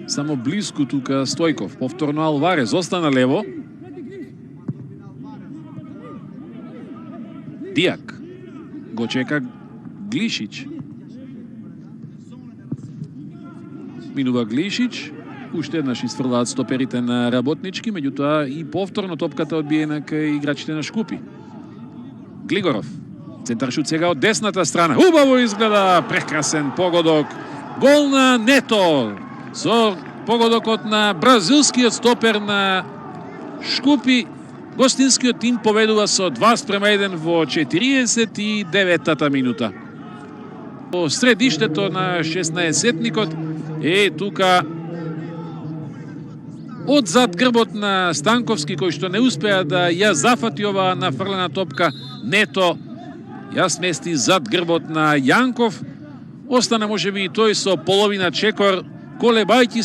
Само близко тука Стојков. Повторно Алварез остана лево. Дијак го чека Глишич. Минува Глишич. Уште еднаш изфрлаат стоперите на Работнички, меѓутоа и повторно топката одбиена кај играчите на Шкупи. Глигоров. Центар шут сега од десната страна. Убаво изгледа, прекрасен погодок. Гол на Нето. Со погодокот на бразилскиот стопер на Шкупи, гостинскиот тим победува со 2:1 во 49-та минута. По средиштето на 16-тникот е тука од зад грбот на Станковски, кој што не успеа да ја зафати оваа нафрлена топка. Нето ја смести зад грбот на Јанков. Остана можеби и тој со половина чекор, колебајќи